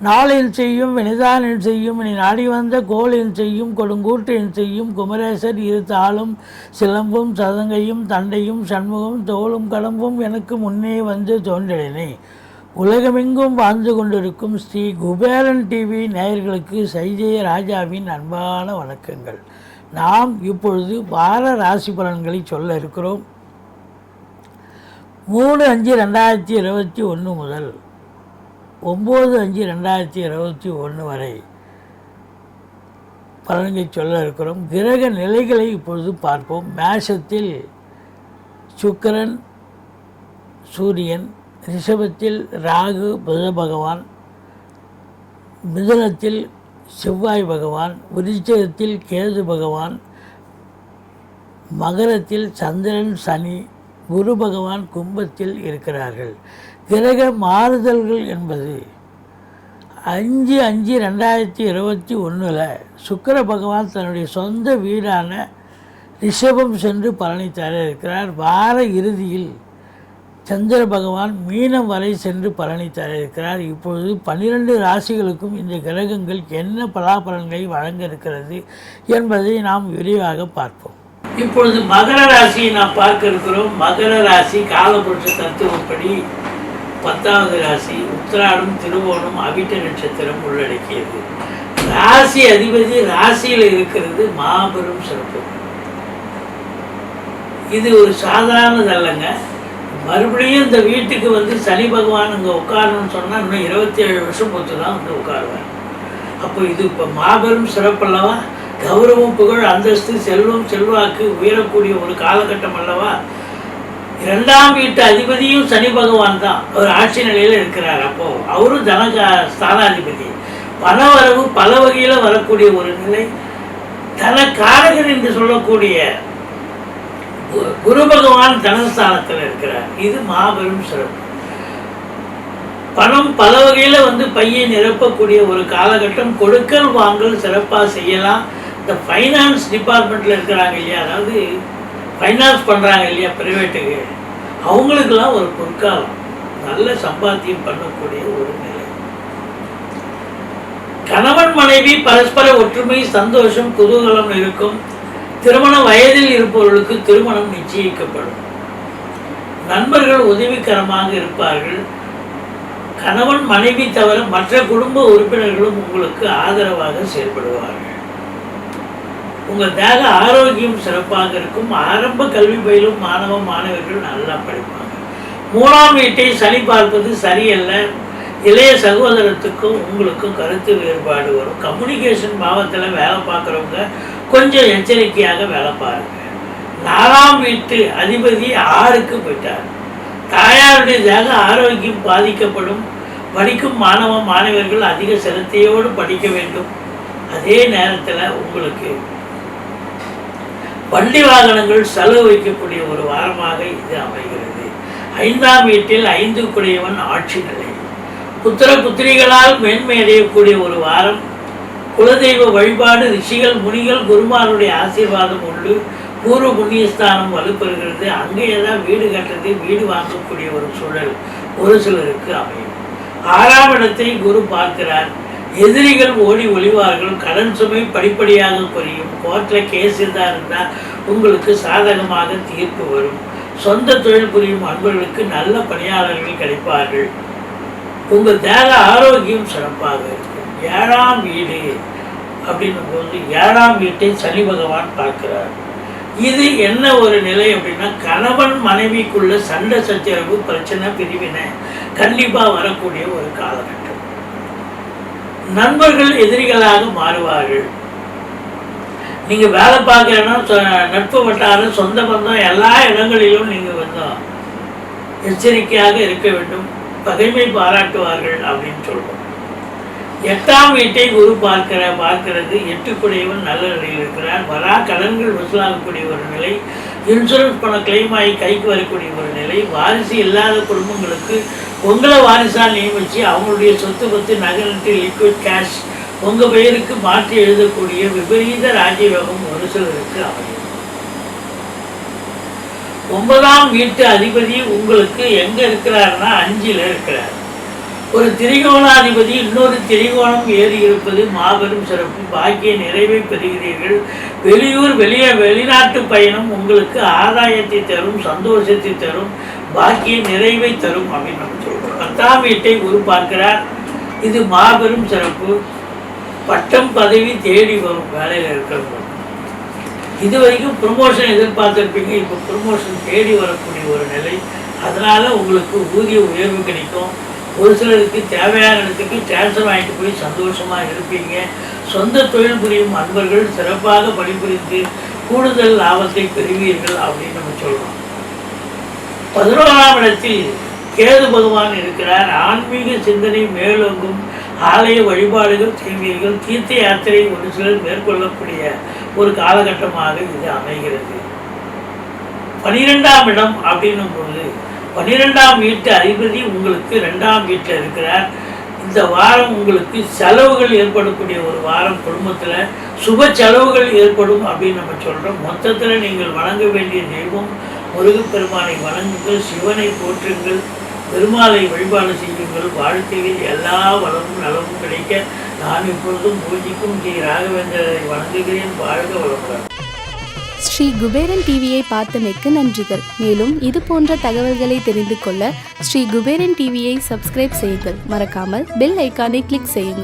நாளில் செய்யும் வினிதானில் செய்யும் இனி நாடி வந்த கோளில் செய்யும் கொடுங்கூற்றில் செய்யும் குமரேசர் இரு தாளும் சிலம்பும் சதங்கையும் தண்டையும் சண்முகம் தோளும் கடம்பும் எனக்கு முன்னே வந்து தோன்றினே. உலகமெங்கும் வாழ்ந்து கொண்டிருக்கும் ஸ்ரீ குபேரன் டிவி நேயர்களுக்கு சைஜய ராஜாவின் அன்பான வணக்கங்கள். நாம் இப்பொழுது வார ராசி பலன்களை சொல்ல இருக்கிறோம். 3/5/2021 முதல் 9/5/2021 வரை பலன்களை சொல்ல இருக்கிறோம். கிரக நிலைகளை இப்பொழுது பார்ப்போம். மேஷத்தில் சுக்கிரன் சூரியன், ரிஷபத்தில் ராகு புத பகவான், மிதுனத்தில் செவ்வாய் பகவான், விருச்சிகத்தில் கேது பகவான், மகரத்தில் சந்திரன் சனி, குரு பகவான் கும்பத்தில் இருக்கிறார்கள். கிரக மாறுதல்கள் என்பது 5/5/2021 சுக்கிர பகவான் தன்னுடைய சொந்த வீடான ரிஷபம் சென்று பலனை தர இருக்கிறார். வார இறுதியில் சந்திர பகவான் மீனம் வரை சென்று பலனை தர இருக்கிறார். இப்பொழுது 12 ராசிகளுக்கும் இந்த கிரகங்கள் என்ன பலாபலன்களை வழங்க இருக்கிறது என்பதை நாம் விரிவாக பார்ப்போம். இப்பொழுது மகர ராசியை நாம் பார்க்க இருக்கிறோம். மகர ராசி காலபுருஷ தத்துவப்படி 10வது ராசி. உத்திராடம் திருவோணம் அவிட்ட நட்சத்திரம் உள்ளடக்கியது. ராசி அதிபதி ராசியில் இருக்கிறது மாபெரும் சிறப்பு. இது ஒரு சாதாரணதல்லங்க. மறுபடியும் இந்த வீட்டுக்கு வந்து சனி பகவான் இங்கே உட்காரணும்னு சொன்னால் இன்னும் 27 வருஷம் பொறுத்து தான் வந்து உட்காருவேன். அப்போ இது இப்போ மாபெரும் சிறப்பல்லவா? கௌரவம், புகழ், அந்தஸ்து, செல்வம், செல்வாக்கு உயரக்கூடிய ஒரு காலகட்டம் அல்லவா? 2ஆம் வீட்டு அதிபதியும் சனி பகவான் தான். அவர் ஆட்சி நிலையில் இருக்கிறார். அப்போது அவரும் தன ஸ்தானாதிபதி. பணவரவு பல வகையில் வரக்கூடிய ஒரு நிலை. தனக்காரகன் என்று சொல்லக்கூடிய குரு பகவான் தனஸ்தானத்தில் இருக்கிறார். இது மாபெரும் சிறப்பு. பணம் பல வகையில் வந்து பையை நிரப்பக்கூடிய ஒரு காலகட்டம். கொடுக்கல் வாங்கல் சிறப்பாக செய்யலாம். இந்த ஃபைனான்ஸ் டிபார்ட்மெண்ட்டில் இருக்கிறாங்க இல்லையா, அதாவது ஃபைனான்ஸ் பண்ணுறாங்க இல்லையா ப்ரைவேட்டுக்கு, அவங்களுக்கெல்லாம் ஒரு பொற்காலம். நல்ல சம்பாத்தியம் பண்ணக்கூடிய ஒரு நிலை. கணவன் மனைவி பரஸ்பர ஒற்றுமை, சந்தோஷம், குதூகலம் இருக்கும். திருமண வயதில் இருப்பவர்களுக்கு திருமணம் நிச்சயிக்கப்படும். நண்பர்கள் உதவிகரமாக இருப்பார்கள். கணவன் மனைவி தவிர மற்ற குடும்ப உறுப்பினர்களும் உங்களுக்கு ஆதரவாக செயல்படுவார்கள். உங்கள் தேக ஆரோக்கியம் சிறப்பாக இருக்கும். ஆரம்ப கல்வி பயிலும் மாணவ மாணவர்கள் நல்லா படிப்பாங்க. 3ஆம் வீட்டை சனி பார்ப்பது சரியல்ல. இளைய சகோதரத்துக்கும் உங்களுக்கும் கருத்து வேறுபாடு வரும். கம்யூனிகேஷன் பாவத்தில் வேலை பார்க்குறவங்க கொஞ்சம் எச்சரிக்கையாக வேலை பாருங்க. 4ஆம் வீட்டு அதிபதி 6க்கு போயிட்டார். தாயாருடைய தேக ஆரோக்கியம் பாதிக்கப்படும். படிக்கும் மாணவ மாணவர்கள் அதிக சிரத்தையோடு படிக்க வேண்டும். அதே நேரத்தில் உங்களுக்கு வண்டி வாகனங்கள் செலவு வைக்கக்கூடிய ஒரு வாரமாக இது அமைகிறது. 5ஆம் வீட்டில் 5க்குடையவன் ஆட்சி நிலை. புத்திர புத்திரிகளால் மேன்மை அடையக்கூடிய ஒரு வாரம். குலதெய்வ வழிபாடு, ரிஷிகள், முனிகள், குருமாருடைய ஆசீர்வாதம் உண்டு. பூர்வ புண்ணியஸ்தானம் வலுப்பெறுகிறது. அங்கேயே தான் வீடு கட்டுறது, வீடு வாங்கக்கூடிய ஒரு சூழல் ஒரு சிலருக்கு அமையும். 6ஆம் இடத்தை குரு பார்க்கிறார். எதிரிகள் ஓடி ஒளிவார்கள். கடன் சுமை படிப்படியாக குறையும். கோர்ட்டில் கேஸ் இருந்தால் உங்களுக்கு சாதகமாக தீர்ப்பு வரும். சொந்த தொழில் புரியும் அன்பர்களுக்கு நல்ல பணியாளர்கள் கிடைப்பார்கள். உங்கள் தேக ஆரோக்கியம் சிறப்பாக இருக்கும். 7ஆம் வீடு அப்படின்னும் போது 7ஆம் வீட்டை சனி பகவான் பார்க்கிறார். இது என்ன ஒரு நிலை அப்படின்னா, கணவன் மனைவிக்குள்ள சண்டை சச்சரவு, பிரச்சனை, பிரிவினை கண்டிப்பாக வரக்கூடிய ஒரு காலகட்டம். நண்பர்கள் எதிரிகளாக மாறுவார்கள். நீங்கள் வேலை பார்க்குறேன்னா நட்பு வட்டாரம், சொந்த பந்தம் எல்லா இடங்களிலும் நீங்கள் வந்தோம் எச்சரிக்கையாக இருக்க வேண்டும். பகைமை பாராட்டுவார்கள் அப்படின்னு சொல்கிறோம். 8ஆம் வீட்டை குரு பார்க்கிறது. 8க்குடையவன் நல்ல நிலையில் இருக்கிறார். வரா கடன்கள் வசூலாகக்கூடிய ஒரு நிலை. இன்சூரன்ஸ் பணம் கிளைம் ஆகி கைக்கு வரக்கூடிய ஒரு நிலை. வாரிசு இல்லாத குடும்பங்களுக்கு உங்களை வாரிசால் நியமித்து அவங்களுடைய சொத்து பத்து நகை நட்டு லிக்விட் கேஷ் உங்கள் பெயருக்கு மாற்றி எழுதக்கூடிய விபரீத ராஜயோகம் ஒரு சிலருக்கு அமையும். 9ஆம் வீட்டு அதிபதி உங்களுக்கு எங்க இருக்கிறார்னா 5ல் இருக்கிறார். ஒரு திரிகோணாதிபதி இன்னொரு திரிகோணம் ஏறி இருப்பது மாபெரும் சிறப்பு. பாக்கிய நிறைவை பெறுகிறீர்கள். வெளியூர் வெளிநாட்டு பயணம் உங்களுக்கு ஆதாயத்தை தரும், சந்தோஷத்தை தரும், பாக்கிய நிறைவை தரும் அப்படின்னு நம்ம சொல்றோம். 10ஆம் வீட்டை குரு பார்க்கிறார். இது மாபெரும் சிறப்பு. பட்டம் பதவி தேடி வரும். வேலையில் இருக்கிறவங்க இது வரைக்கும் ப்ரொமோஷன் எதிர்பார்த்துருப்பீங்க, இப்போ ப்ரொமோஷன் தேடி வரக்கூடிய ஒரு நிலை. அதனால உங்களுக்கு ஊதிய உயர்வு கிடைக்கும். ஒரு சிலருக்கு தேவையான இடத்துக்கு டிரான்ஸ்ஃபர் வாங்கிட்டு போய் சந்தோஷமாக இருப்பீங்க. சொந்த தொழில் புரியும் அன்பர்கள் சிறப்பாக பணிபுரிந்து கூடுதல் லாபத்தை பெறுவீர்கள் அப்படின்னு நம்ம சொல்கிறோம். 11ஆம் இடத்தில் கேது பகவான் இருக்கிறார். ஆன்மீக சிந்தனை மேலோங்கும். ஆலய வழிபாடுகள் செய்வீர்கள். தீர்த்த யாத்திரை ஒரு சிலர் மேற்கொள்ளக்கூடிய ஒரு காலகட்டமாக இது அமைகிறது. 12ஆம் இடம் அப்படின்னும் போது 12ஆம் வீட்டு அதிபதி உங்களுக்கு 2ஆம் வீட்டில் இருக்கிறார். இந்த வாரம் உங்களுக்கு செலவுகள் ஏற்படக்கூடிய ஒரு வாரம். குடும்பத்தில் சுப செலவுகள் ஏற்படும் அப்படின்னு நம்ம சொல்கிறோம். மொத்தத்தில் நீங்கள் வணங்க வேண்டிய தெய்வம் முருகப்பெருமானை வணங்குங்கள், சிவனை போற்றுங்கள், பெருமாளை வழிபாடு செய்யுங்கள். வாழ்க்கையில் எல்லா வளமும் நலமும் கிடைக்க நான் இப்பொழுதும் பூஜிக்கும் ஸ்ரீ ராகவேந்திரரை வணங்குகிறேன். வாழ்க வளமுடன். ஸ்ரீ குபேரன் டிவியை பார்த்தமைக்கு நன்றிகள். மேலும் இது போன்ற தகவல்களை தெரிந்து கொள்ள ஸ்ரீ குபேரன் டிவியை சப்ஸ்கிரைப் செய்யுங்கள். மறக்காமல் பெல் ஐக்கானை கிளிக் செய்யுங்கள்.